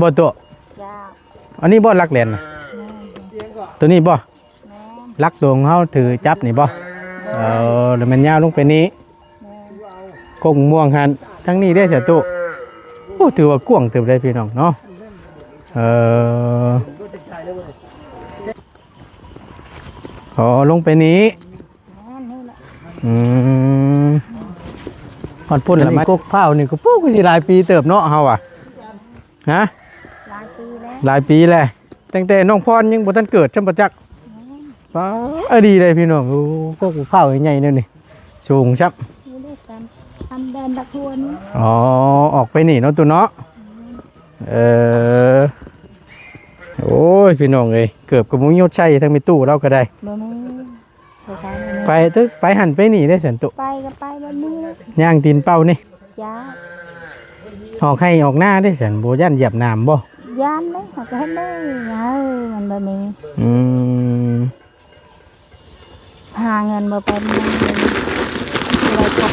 บ่ตัวอันนี้บ่ลักแหลนน่ะตัวนี้บ่ลักตัวของเฮาถือจับนี่บ่แล้วมันยาวลงไปนี้กงม่วงหันทั้งนี้ได้เสียตัวโอ้ถือว่ากว้างเติบได้พี่น้องเนาะลงไปนี้ฮอดพุ่นแล้วมันกกเผานี่ก็ปุ๊กสิหลายปีเติบเนาะเฮาอ่ะฮะหลายปีแล้วตั้งแต่น้องพรยังบ่ทันเกิดจำประจักษ์ป้าดีเลยพี่น้องโอ้กกเผาใหญ่ๆนั่นนี่สูงซับทำแดนตะทวนออกไปนี่เนาะตัวเนาะโอ้ยพี่น้องเอ้ยเกือบกับมุ้งยศชัยทั้งมีตู้เราก็ได้ไปหันไปนี่ได้สันตุไปก็ไปวันนี้ย่างตีนเป้านี่จ้าออกให้ออกหน้าได้สันโบย่านเหยียบน้ำบ่ย่านเลยก็เห็นได้มันแบบนี้หาเงินมาเป็นอะไรครับ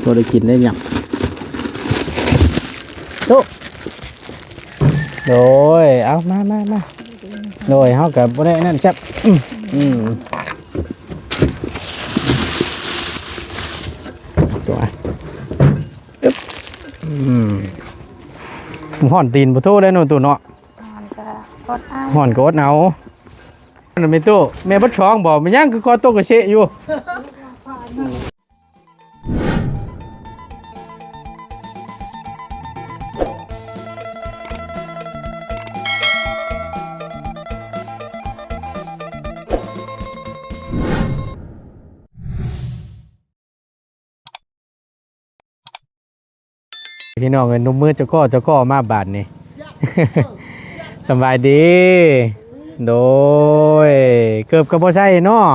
ตัวได้กินได้ยังตุ๊โดยเอามาโดยเฮากับบ่ได้นั่นจับตัวห่อนตีนบ่โทษได้โน่ตัวเนาะห่อนก็อดเอานั่นไม่ตู้แม่บ่ช้องบ่มันยังคือคอโตกระเชะอยู่พี่น้องเงินนุ่มมือเจ้าก็มาบาทนี่ สบายดีโดยเกือบกับบ่ใช่เนาะ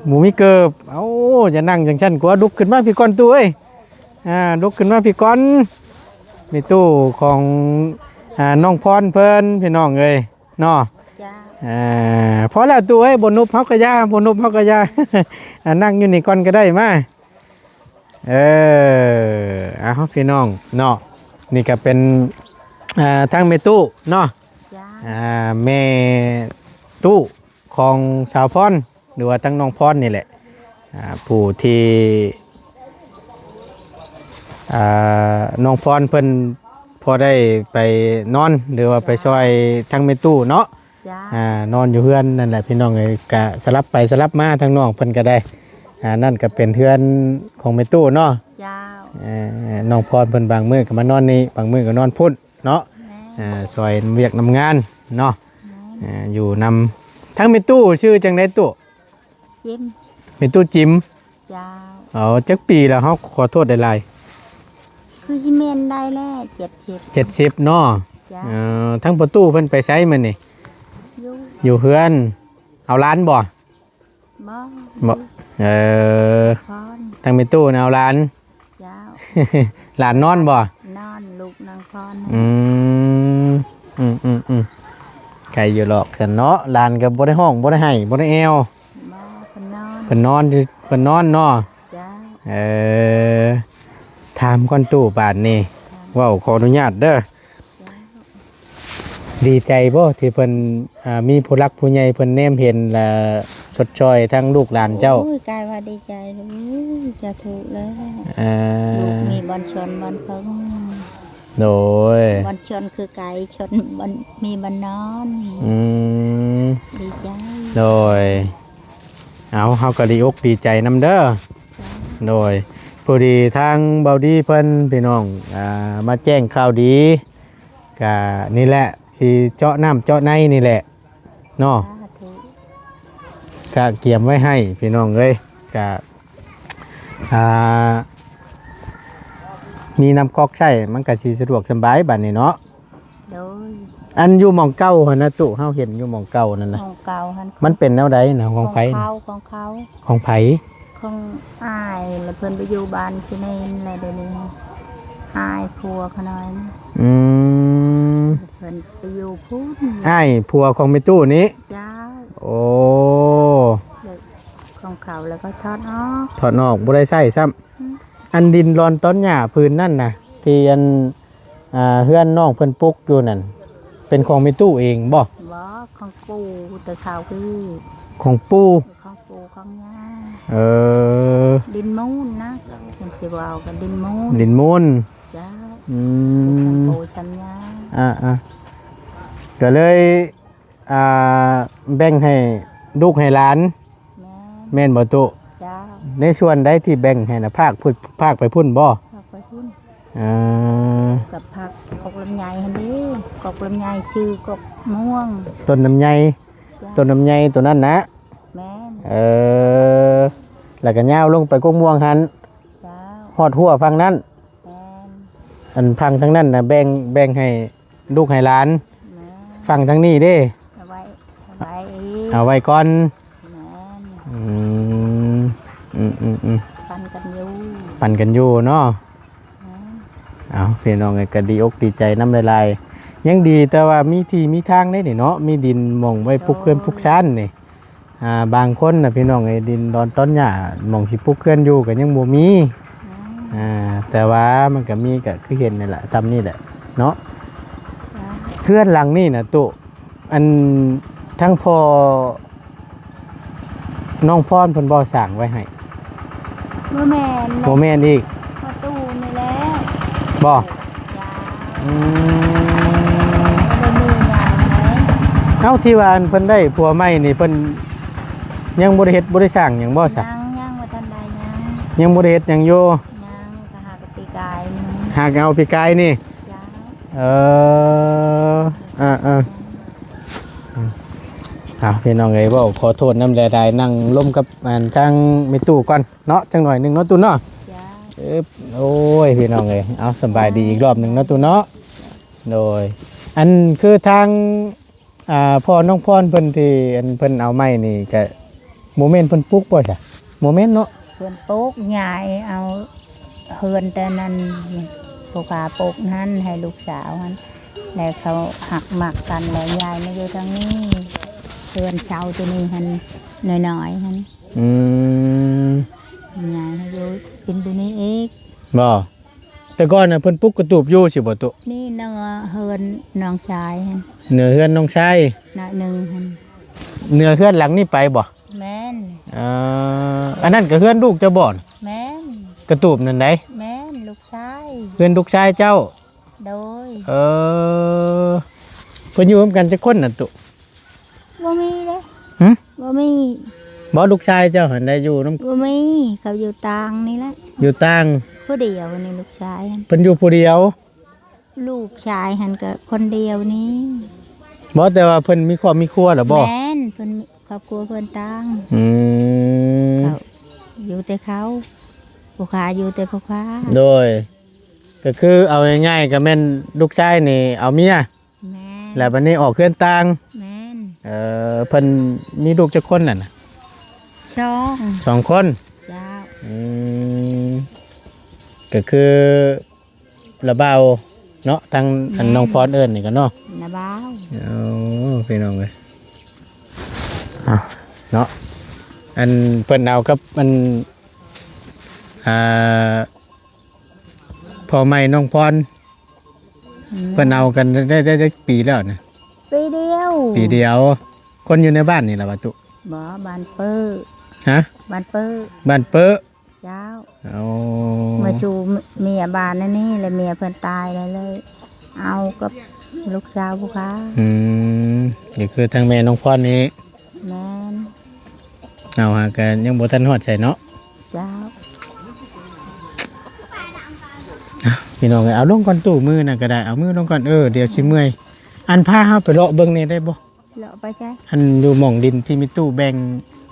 หมูมีเกือบเอ้าจะนั่งจังชั้นกว่าลุกขึ้นมาพี่ก้อนตู้เอ้ยลุกขึ้นมาพี่ก้อนมีตู้ของน้องพรเพิ่นพี่น้องเอ้ยเนาะพอแล้วตู้เอ้ยบนนุบเฮากะยานั่งอยู่นี่ก่อนก็ได้มาเอาพี่น้องเนาะนี่ก็เป็นทั้งแม่ตู้เนาะแม่ตู้ของสาวพรหรือว่าทั้งน้องพรนี่แหละผู้ที่น้องพรเพิ่นพอได้ไปนอนหรือว่าไปช่วยทั้งแม่ตู้เนาะนอนอยู่เฮือนนั่นแหละพี่น้องเอ้ยก็สลับไปสลับมาทั้งน้องเพิ่นก็ได้นั่นก็เป็นเฮือนของแม่ตู้เนาะน้องพรเพิ่นบางมื้อก็มานอนนี่บางมื้อก็นอนพุ่นเนาะซอยเวียกนำงานเนาะอยู่นำทั้งแม่ตู้ชื่อจังได๋ตู้จิมแม่ตู้จิมจ้าจักปีแล้วเฮาขอโทษหลายๆคือสิแม่นได้แล้ว70เนาะทั้งประตูเพิ่นไปไสมื้อนี่อยู่เฮือนเอาร้านบ่ทั้งแม่ตู้เอาร้านหลานนอนบ่นอนลูกนางพรไก่อยู่หรอกฉันเนาะหลานกับบ่ได้ห้องบ่ได้ให้บ่ได้แอวเพิ่นนอนเนาะถามก่อนตู้บาดนี้ว้าวขออนุญาตเด้อดีใจบ่ที่เพิ่นมีผู้รักผู้ใหญ่เพิ่นแนมเห็นและชดช้อยทั้งลูกหลานเจ้าโอ้ยกายว่าดีใจเลยจะถูกเลยลูกมีบอลชนบอลเพิ่งโดยบอลชนคือไก่ชนบอลมีบอลนอนดีใจโดยเอาเฮาก็ดีอกดีใจนำเด้อโดยพอดีทางเบาดีเพิ่นพี่น้องมาแจ้งข่าวดีก็นี่แหละสิเจาะน้ำเจาะในนี่แหละเนาะก็เกี่ยมไว้ให้พี่น้องเอ้ยก็มีน้ำก๊อกใช้มันก็สิสะดวกสบายบัดนี้เนาะอันอยู่หม่องเก่าหั่นนะตู้เฮาเห็นอยู่หม่องเก่านั่นน่ะหม่องเก่าหั่นมันเป็นแนวใดน่ะของไผของเขาของไผของอ้ายแล้วเพิ่นไปอยู่บ้านที่นี่แหละเดี๋ยวนี้อ้ายผัวเขาน้อยเพิ่นไปอยู่พุ่นอ้ายผัวของแม่ตู้นี้จ้าโอ้ของเขาแล้วก็ถอดออกบ่ได้ใช้ซ้ำอันดินรอนต้นหญ้าพื้นนั่นน่ะที่ ที่อันเฮือนน้องเพิ่นปลุกอยู่นั่นเป็นของมีตู้เองบ่ บ่ของปู่แต่เขาพี่ ของปู่ ของปู่ของย่า เออ ดินมูนนะจังสิว่าเอากันดินมูน ดินมูล เจ้า อื เป็น ม ปู่สัญญา ก็เลยแบ่งให้ลูกให้หลาน แม่ แม่นบ่ตุ เจ้า ในส่วนใดที่แบ่งให้น่ะภาคไปพุ่นบ่ ผักไปพุ่น อ่า กับผักกกลำไยหั่นเดิกกลำไยชื่อกกม่วง ต้นน้ำไย จ้า ต้นน้ำไยตัวนั้นนะ แม่น แล้วก็ย่าวลงไปกงม่วงหัน เจ้า ฮอดหัวพังนั้น แม่น อันพังทั้งนั้นน่ะแบ่งให้ลูกให้หลาน แม่น ฟังทั้งนี้เด้ เอาไว้อีก เอาไว้ก่อน แม่น อืมอืม ปันกันอยู่ ปั่นกันอยู่เนาะ แม่น เอาพี่น้องไงก็ดีอกดีใจน้ำลายๆยังดีแต่ว่ามีที่มีทางได้นี่เนาะมีดินหม่องไว้ปลูกเขื่อนปลูกชั้นนี่บางคนน่ะพี่น้องไอ้ดินดอนต้นหญ้าหม่องสิปลูกเขื่อนอยู่ก็ยังบ่มี แม่น แต่ว่ามันก็มีก็คือเห็นนี่แหละซ้ำนี่แหละเนาะ จ้า เพื่อนหลังนี่น่ะตุอันทั้งพอน้องพรเพิ่นบ่สร้างไว้ให้ เมื่อแม่น บ่แม่นอีก ประตูนี่แล้ว บ่ จ้า อืม บ่มือย่างไหน เอ้าที่ว่าอันเพิ่นได้ผัวใหม่นี่เพิ่นยังบ่ได้เฮ็ดบ่ได้สร้างหยังบ่ซะ ยังว่าทันใดยัง ยังบ่ได้เฮ็ดหยังอยู่ ยังก็หากบปีกายนี่ หากเอาพี่กายนี่ จ้า เออพี่น้องเอ้ยเว้าขอโทษนำแลได้นั่งร่มกับอันทางแม่ตู้ก่อนเนาะจังหน่อยหนึงเนาะตู้เนาะ จ้า โอ้ยพี่น้องเอ้ยเอาสบายดีอีกรอบหนึงเนาะตู้เนาะโดยอันคือทางพ่อน้องพรเพิ่นที่อันเพิ่นเอาไม้นี่ก็โมเมนต์เพิ่นปลุกบ่จ้ะโมเมนต์เนาะ เพื่อนโป๊กใหญ่เอาเฮือนแต่นั้นผู้ขาโป๊กนั้นให้ลูกสาวนั้นแล้วเขาหักหมักกันแล้วยายมาอยู่ทางนี้เพื่อนเช่าตัวนี้หันหน่อยๆหัน อืม ยายให้อยู่เป็นตัวนี้เอง บ่แต่ก่อนน่ะเพิ่นปลุกกระตูบอยู่สิบ่ตุ นี่เนื้อเฮือนน้องชายหัน เหนือเฮือนน้องชาย หน่อยหนึ่งหัน เหนือเฮือนหลังนี้ไปบ่ แม่น อันนั้นก็เฮือนลูกเจ้าบ่อน แม่น กระตูบนั่นได แม่นลูกชาย เฮือนลูกชายเจ้า โดย เพิ่นอยู่ร่วมกันจักคนน่ะตุ บ่มีเลย หึ บ่มี บ่ลูกชายเจ้าหันได้อยู่นำ บ่มีเขาอยู่ต่างนี่แหละ อยู่ต่าง ผู้เดียวนี่ลูกชายหัน เพิ่นอยู่ผู้เดียว ลูกชายหันก็คนเดียวนี้ บ่แต่ว่าเพิ่นมีครอบมีครัวเหรอบ่ แม่นเพิ่นครอบครัวเพิ่นต่าง อืม เขาอยู่แต่เขาผู้ขาอยู่แต่ผู้ขา โดย ก็คือเอาง่ายๆก็แม่นลูกชายนี่เอาเมีย แม่น แล้วบัดนี้ออกเฮือนต่าง แม่น เพิ่นมีลูกจักคนน่ะนะ ช่อง สองคน เจ้า อืมก็คือระเบาเนาะทางอันน้องพรเอิ้นนี่ก็เนาะ นาบ้าว พี่น้องเลยเนาะอันเพิ่นเอากับมันพอไม่น้องพรเพิ่นเอากันได้ปีแล้วนะ ปีเดียว ปีเดียว คนอยู่ในบ้านนี่แหละวะตุ บ่บ้านเปิ้ล ฮะ บ้านเปิ้ล บ้านเป๊ะ เจ้า เอา มาชูเมียบ้านนั่นนี่แล้วเมียเพิ่นตายแล้วเลย เอากับลูกสาวผู้ค้า นี่คือทางแม่น้องพรนี้ แม่น เอาหากันยังบ่ทันฮอดใส่เนาะ เจ้า พี่น้องเอ้ยเอาลงก่อนตู้มือน่ะก็ได้เอามือลงก่อนเดี๋ยวสิเมื่อยอันพาเฮาไปเลาะเบิ่งนี่ได้บ่ เลาะไปใช่ อันอยู่หม่องดินที่มีตู้แบ่ง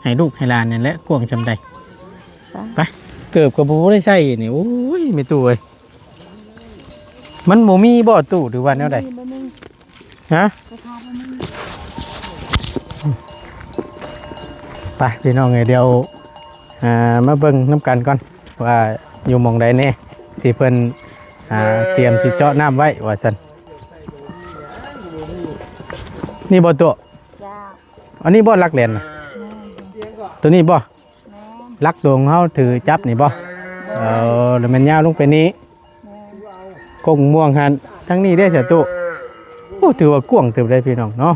ให้ลูกให้หลานนั่นแหละกวางจำได้ไปเกือบกับบ่ได้ใช้นี่โอ้ยมีตู้เอ้ยมันบ่มีบ่ตู้หรือว่าแนวใด บ่มี ฮะ กระทาบ่มี ไปพี่น้องเอ้ยเดี๋ยวมาเบิ่งน้ำกันก่อนว่าอยู่หม่องใดแน่ที่เพิ่นเตรียมสิเจาะน้ำไว้ว่าซั่นนี่บ่ตู้ เจ้า อันนี้บ่ลักแหลนน่ะ แม่น ตัวนี้บ่ แม่น ลักตัวของเฮาถือจับนี่บ่แล้วมันยาวลงไปนี้ แม่น กงม่วงหันทั้งนี้ได้เสียตุโอ้ถือว่ากว้างเติบได้พี่น้องเนาะ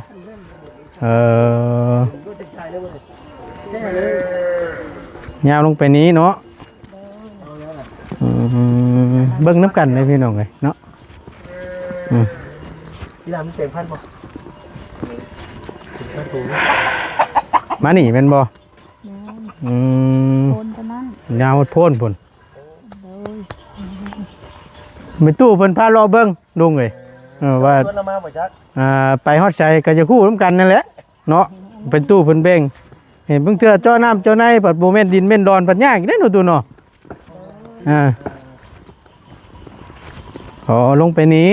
ยาวลงไปนี้เนาะเบิ้งน้ำกันเลยพี่น้องเลยเนาะพี่ดำเต็มพันบ่มาหนีเป็นบ่โคนกันนั่นยาวโพ่นพุ่น โดย มีตู้เพิ่นพารอเบิ้งลุงเลยว่าไปฮอดใจก็จะคู่ร่วมกันนั่นแหละเนาะเป็นตู้เพิ่นเบ่งเห็นเพิ่งเทื่อเจ้าน้ำเจ้าในปัดโมเมนต์ดินเม่นดอนปัดยากได้หนูตู้เนาะขอลงไปนี้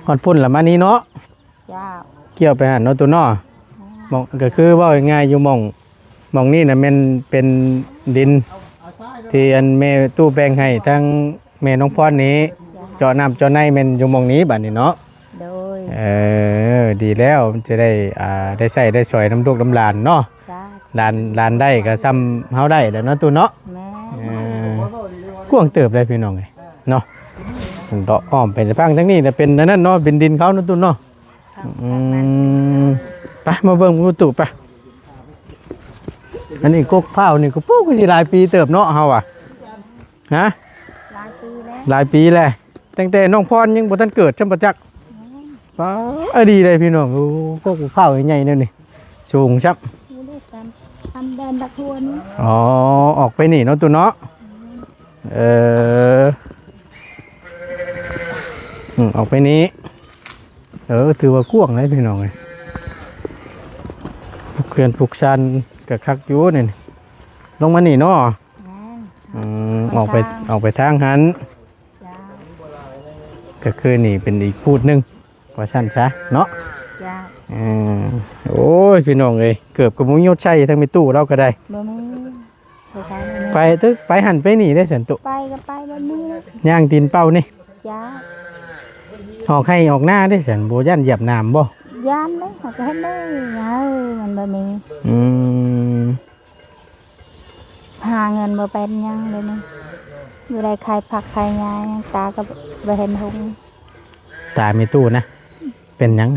ฮอดพุ่นละมานี้เนาะเกี่ยวไปหันเนาะตัวเนาะมองก็คือว่าง่ายอยู่มองนี่นะมันเป็นดินที่อันแม่ตู้แบ่งให้ทั้งแม่น้องพรนี้เจาะน้ำเจาะในมันอยู่มองนี้บัดนี้เนาะโดยดีแล้วมันจะได้ได้ใส่ได้สวยน้ำลูกน้ำลานเนาะลานได้ก็ซ้ำเฮาได้แล้วเนาะตัวเนาะกว้างเติบเลยพี่น้องไงเนาะดอกอ้อมเป็นฟังทั้งนี้แต่เป็นนั่นเนาะเป็นดินเขาเนาะตัวเนาะไปมาเบิ่งประตูไปอันนี้กกเผานี่ก็ปุ๊กก็สิหลายปีเติบเนาะเฮาอ่ะฮะหลายปีแล้วตั้งแต่น้องพรยังบ่ทันเกิดจำประจักษ์ดีเลยพี่น้องกกเผาใหญ่ๆเนี่ยนี่สูงชับทำแดนตะควนี่อ๋อออกไปนี่เนาะตัวเนาะออกไปนี้ถือว่ากว้างเลยพี่น้องเลยเขื่อนปลูกชันกับคักยูนี่ลงมานี่เนาะออกไปทางหันก็คือนี่เป็นอีกพูดนึงว่าชันซะเนาะโอ้ยพี่น้องเลยเกือบกับมุ้งยศชัยทั้งมีตู้เราก็ได้ไปหันไปนี่ได้สันตุไปก็ไปแบบนี้ย่างตีนเป้านี่ออกให้ออกหน้าได้สันโบย่านเหยียบน้ำบ่ย่านเลยเขาก็ให้ได้มันแบบนี้หาเงินมาเป็นยังเลยนี่อยู่ได้ใครผักใครยายตาก็ไปเห็นหงตามีตู้นะเป็นยัง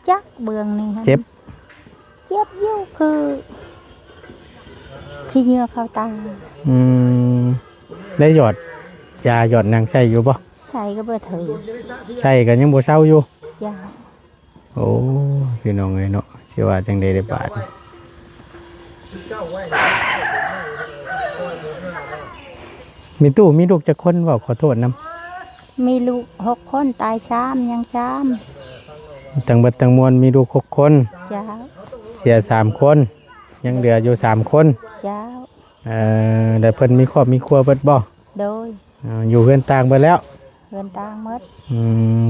จักเบืองนี่เจ็บอยู่คือที่เหงื่อเข้าตาได้หยอดยาหยอดนางใส่อยู่บ่ใส่ก็เบื่อถือใส่กันยังบ่เศร้าอยู่จ้าโอ้พี่น้องเอ้ยเนาะสิว่าจังได้บาทมีตู้มีลูกจักคนบ่ขอโทษนำมีลูก6 คนตาย3ยัง3ตั้งเบิดตั้งมวลมีลูก6 คนจ้าเสีย3 คนยังเหลืออยู่3 คนจ้าได้เพิ่นมีครอบมีครัวเบิดบ่โดยอยู่เฮือนต่างเบิดแล้วเฮือนต่างหมด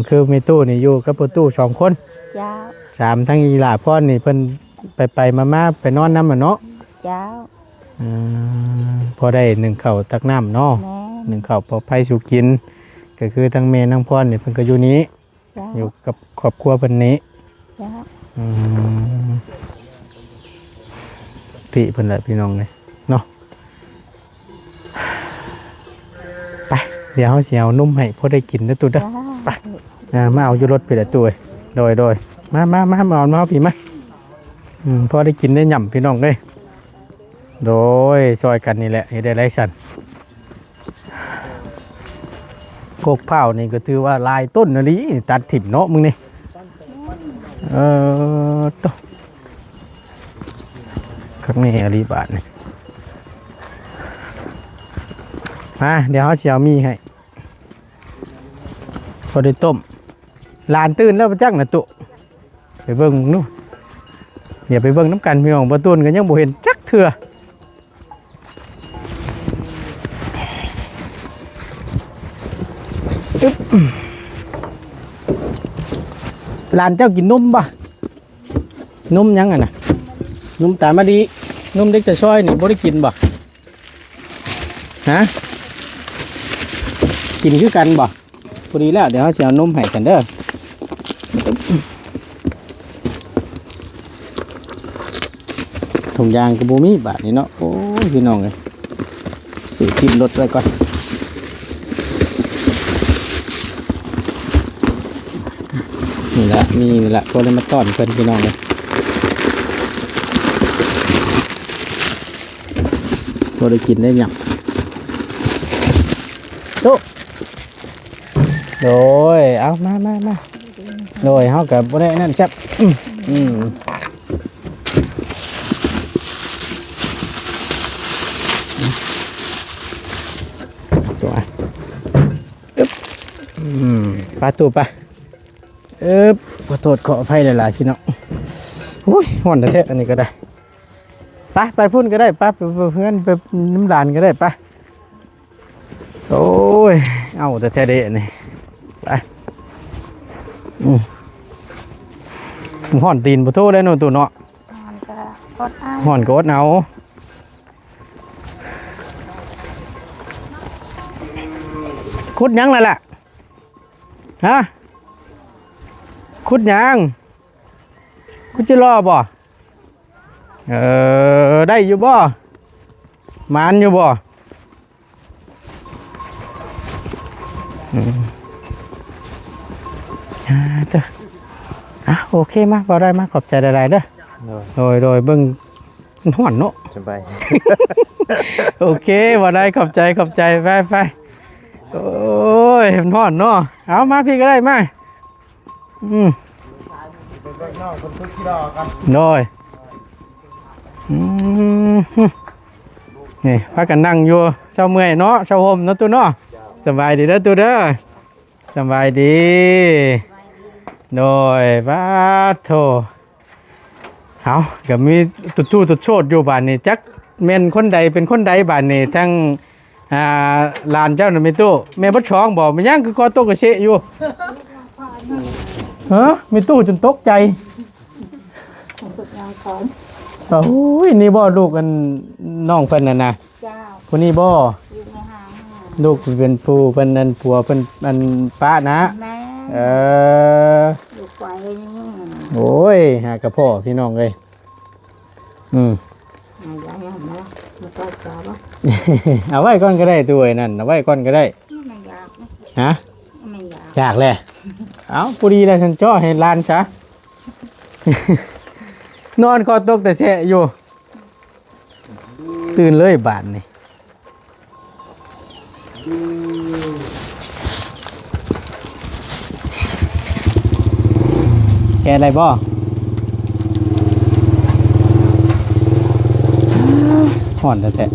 คือมีตู้นี่อยู่กับประตู2 คนจ้า3ทั้งอีหล่าพ่อนี่เพิ่นไปมาไปนอนน้ำเนาะจ้าพอได้1ข้าวตักน้ำเนาะ1ข้าวพอไผสู่กินก็คือทั้งแม่ทั้งพ่อนี่เพิ่นก็อยู่นี้อยู่กับครอบครัวเพิ่นนี้จ้าติเพิ่นแหละพี่น้องเลยเนาะไปเดี๋ยวเขาเสียวนุ่มให้พอได้กินนะตุ๊ดไปมาเอาอยู่รถไปละตัวโดยมาเอาพี่มาพอได้กินได้หย่ำพี่น้องเลยโดยซอยกันนี่แหละให้ได้ไรสันกกเผานี่ก็ถือว่าลายต้นนะลิตัดถิ่มเนาะมึงนี่ต่อข้างในอริบาทนี่มาเดี๋ยวเขาเชียวมีให้พอได้ต้มลานตื่นแล้วจักนะตุไปเบิ่งนู่นเดี๋ยวไปเบิ่งน้ำกันพี่น้องประตูนกันยังบ่เห็นจักเถื่อลานเจ้ากินนุ่มป่ะนุ่มยังไงนะนุ่มตามาดีนุ่มเด็กแต่ซอยนี่บ่ได้กินบ่ฮะกินคือกันบ่พอดีแล้วเดี๋ยวเขาจะเอานมให้ฉันเด้อถุงยางกระบุมีบาทนี่เนาะโอ้ยพี่น้องเลย สื่อติดรถไว้ก่อนนี่ละมีนี่ละก็เลยมาต้อนเพื่อนพี่น้องเลยก็ได้กินได้หยังโตโดยเอามาโดยเฮากับบ่ได้นั่นจับตัวปลาตูปลาขอโทษขออภัยหลายๆพี่น้องโอ้ยห่อนแท้ๆอันนี้ก็ได้ไปพุ่นก็ได้ไปเพื่อนไปน้ำดานก็ได้ไปโอ้ยเอาแต่แท้เด้นี่ไปห่อนตีนบ่โทษได้โน่นตัวเนาะห่อนก็อดเอาคุดยังล่ะฮะคุดยังคุดจะรอบ่ได้อยู่บ่มานอยู่บ่จ้ะโอเคมาบ่ได้มาขอบใจหลายๆเด้อโดยเบิ่งห่อนเนาะสบาย โอเคบ่ได้ขอบใจไปโอ้ยห่อนเนาะเอามาพี่ก็ได้มาโดยนี่พากันนั่งอยู่เช้าเมื่อยเนาะเช้าห่มเนาะตัวเนาะสบายดีเด้อตัวเด้อสบายดีโดยบ้าโถเอาก็มีตุดโชดอยู่บ้านนี่จักแม่นคนใดเป็นคนใดบ้านนี่ทั้งลานเจ้าหน่ะมีตู้แม่บ่ช้องบอกมันยังคือคอโตกระเชะอยู่มีตู้จนตกใจโอ้ยนี่บ่ลูกกันน้องเพิ่นน่ะนะคนนี้บ่ลูกเป็นผู้เพิ่นนั่นผัวเพิ่นอันป้านะโอ้ยหากระพ่อพี่น้องเลยเอาไว้ก่อนก็ได้ตัวนั่นเอาไว้ก่อนก็ได้ฮะอยากเลยเอาปุรีแล้วฉันจ่อให้ลานซะ นอนคอตกแต่แสะอยู่ตื่นเลยบาดนี่แกอะไรบ่ห่อนแท้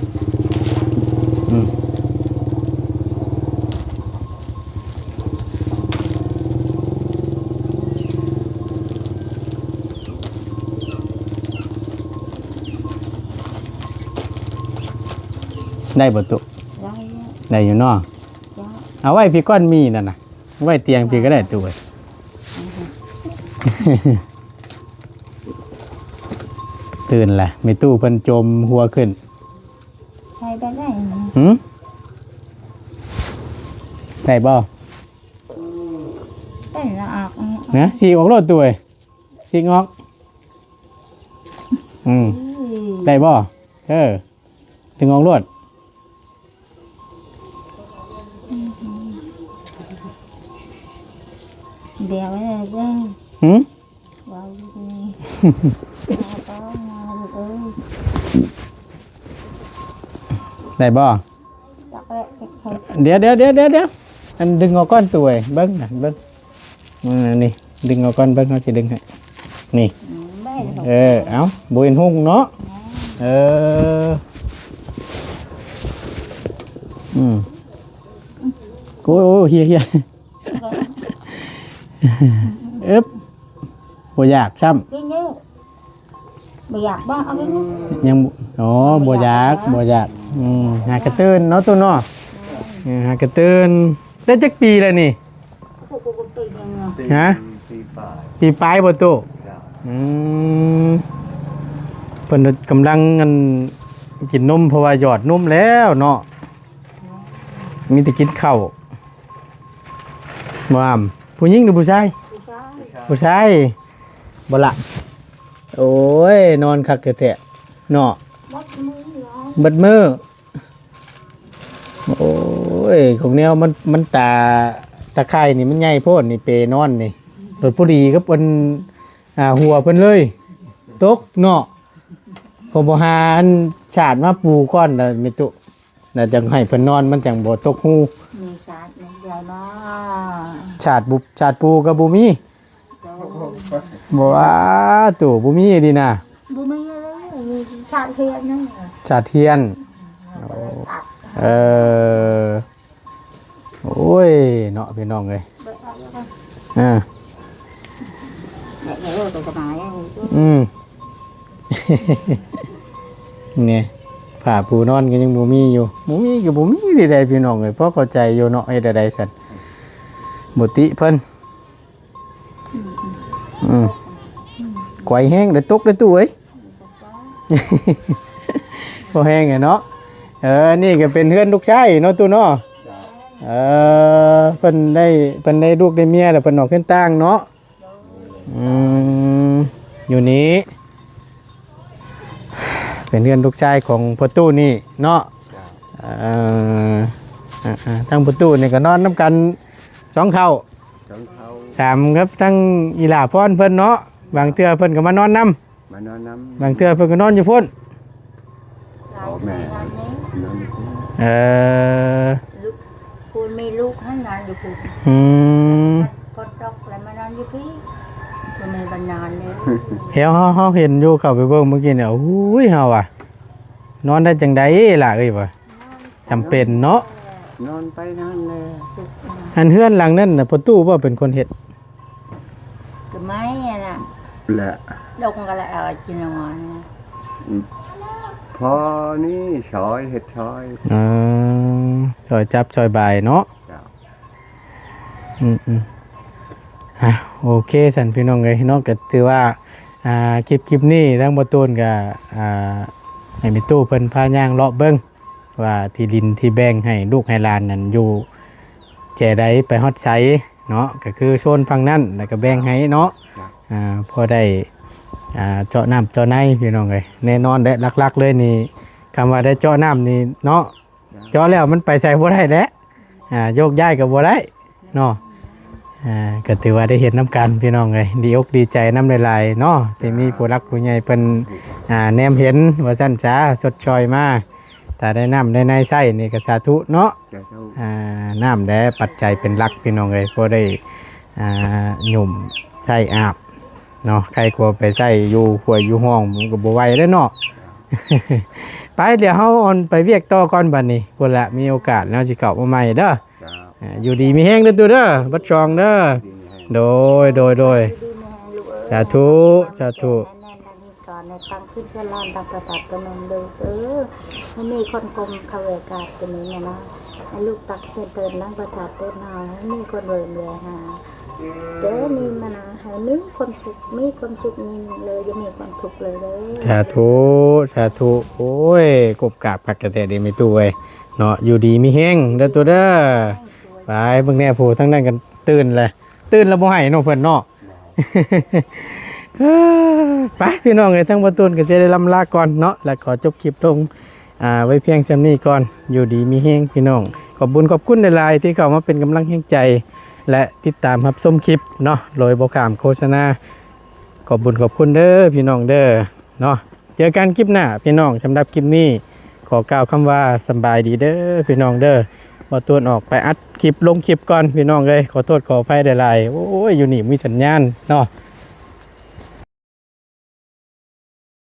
ได้บ่ตุได้อยู่เนาะเอาไว้พี่ก้อนมีนั่นน่ะไว้เตียงพี่ก็ได้ตัวตื่นแหละมีตู้เพิ่นจมหัวขึ้นใช่ได้ได้บ่ได้ละออกนะสีออกรถตัวสีงอกได้บ่ถึงออกรถเดี๋ยวเลยจ้ะได้บ่เดี๋ยวอันดึงออกก้อนตัวเบิ้งนะเบิ้งนี่ดึงออกก้อนเบิ้งเขาจะดึงให้นี่เอาบุญหุ่งเนาะโอ้เฮียบ่อยากซ้ำบ่อยากบ้าเอายังบ่อยากหากระตื้นเนาะตัวเนาะหากระตื้นได้จักปีแล้วนี่ฮะปีปลายบ่ตู้เพิ่นกำลังกินนมเพราะว่าหยอดนมแล้วเนาะมีแต่กินข้าวบ่ามผู้หญิงหรือผู้ชายผู้ชายบ่ละโอ้ยนอนคักแท้ๆเนาะบัดมือ ยของแนวมันตาไคร่นี่มันใหญ่โพดนี่เปนอนนี่รถพอดีกับเพิ่นหัวเพิ่นเลยตกเนาะขอบ่หาอันชาดมาปูก่อนน่ะแม่ตุน่ะจังให้เพิ่นนอนมันจังบ่ตกหู มีสาดในใหญ่มาก ชาดปูก็บ่มีบ่ว่าตู่บ่มีดีนะ บุไม่เลยมีสาดเทียนนั่น ชาดเทียนเออโอ้ยเนาะพี่น้องเอ้ยอ่า เดี๋ยวไปจะมาแล้ว เนี่ยผ้าปูนอนก็ยังบ่มีอยู่บ่มีก็บ่มีใดๆพี่น้องเอ้ยพอเข้าใจอยู่เนาะเฮ็ดใดๆซั่นบ่ติเพิ่นไกวแห้งได้ตกได้ตู้เอ้ย บ่แห้งไงเนาะนี่ก็เป็นเฮือนลูกชายเนาะตู้เนาะเพิ่นได้ลูกได้เมียแล้วเพิ่นออกขึ้นต่างเนาะอยู่นี้เป็นเพื่อนลูกชายของพ่อตู้นี่เนาะทั้งพ่อตู้นี่ก็นอนน้ำกัน2 เข้า3ครับทั้งอีหล่าพรเพิ่นเนาะบางเทื่อเพิ่นก็มานอนน้ำบางเทื่อเพิ่นก็นอนอยู่พุ่นคุณมีลูกให้นานอยู่คุณคนตกแล้วมานานอยู่พี่คุณมีบรรนานเลย เฮาเห็นอยู่เข้าไปเบิ่งเมื่อกี้เนี่ยโอ้ยเฮาอ่ะนอนได้จังไดล่ะเอ้ยวะจำเป็นเนาะนอนไปนอนเลย อันเฮือนหลังนั้นน่ะพ่อตู้บ่เป็นคนเฮ็ด ก็ไม่น่ะ แหละ ลงก็เลยจินนอน พอนี่ชอยเห็ดชอย ซอยจับซอยบายเนาะโอเคสันพี่น้องเลยเนาะก็ถือว่าคลิปนี้ทั้งบ่ตูนกับให้มีตู้เพิ่นพาย่างเลาะเบิ่งว่าที่ดินที่แบ่งให้ลูกให้หลานนั่นอยู่แจใดไปฮอดไสเนาะก็คือโซนฝั่งนั้นแล้วก็แบ่งให้เนาะพอได้เจาะน้ำเจาะในพี่น้องเลยแน่นอนและหลักๆเลยนี่คำว่าได้เจาะน้ำนี่เนาะเจาะแล้วมันไปใส่บ่ได้แล้วโยกย้ายก็บ่ได้เนาะก็ถือว่าได้เห็นน้ำกันพี่น้องเลยดีอกดีใจน้ำลายๆเนาะที่มีผู้รักผู้ใหญ่เป็นแนมเห็นว่าสั้นจ้าสดชอยมากแต่ได้น้ำได้ในไส้นี่ก็สาธุเนาะน้ำได้ปัจจัยเป็นหลักพี่น้องเลยพอได้หยุ่มใส่อาบเนาะใครกลัวไปใส่อยู่หัวอยู่ห้องมันก็บ่ไหวแล้วเนาะ ไปเดี๋ยวเฮาออนไปเวียกต่อก่อนบัดนี้พุ่นละมีโอกาสแล้วสิเข้ามาใหม่เด้ออยู่ดีมีแห้งเด้อตัวเด้อบัดจองเด้อโดยสาธุก่อนในฟังขึ้นจะลานตักประตัดกระนมดูมันมีคนกลมเขาเวกาดตัวนี้นะให้ลูกตักเส้นเตินนั่งประทับต้นหาให้มีคนเวิร์นเลยหาเด้มีมานะให้มีคนสุขนี่เลยจะมีความทุกข์เลยเด้อสาธุโอ้ยกบกราบผักกระแตดีไม่ตู้เว้ยเนาะอยู่ดีมีแห้งเด้อตัวเด้อไปเบิ่งแน่ผู้ทั้งนั้นกันตื่นแล้วบ่ให้เนาะเพิ่นเนาะ ไปพี่น้องเลยทั้งประตูนก็จะได้ลำลาก่อนเนาะแล้วขอจบคลิปลงไว้เพียงซ้ำนี้ก่อนอยู่ดีมีแห้งพี่น้องขอบคุณหลายๆที่เข้ามาเป็นกำลังแห่งใจและติดตามรับชมคลิปเนาะโดยบ่ข้ามโฆษณาขอบคุณเด้อพี่น้องเด้อเนาะเจอกันคลิปหน้าพี่น้องสำหรับคลิปนี้ขอกล่าวคำว่าสบายดีเด้อพี่น้องเด้อบ่ตูนออกไปอัดคลิปลงคลิปก่อนพี่น้องเลยขอโทษขออภัยหลายๆโอ้ยอยู่นี่มีสัญญาณเนาะ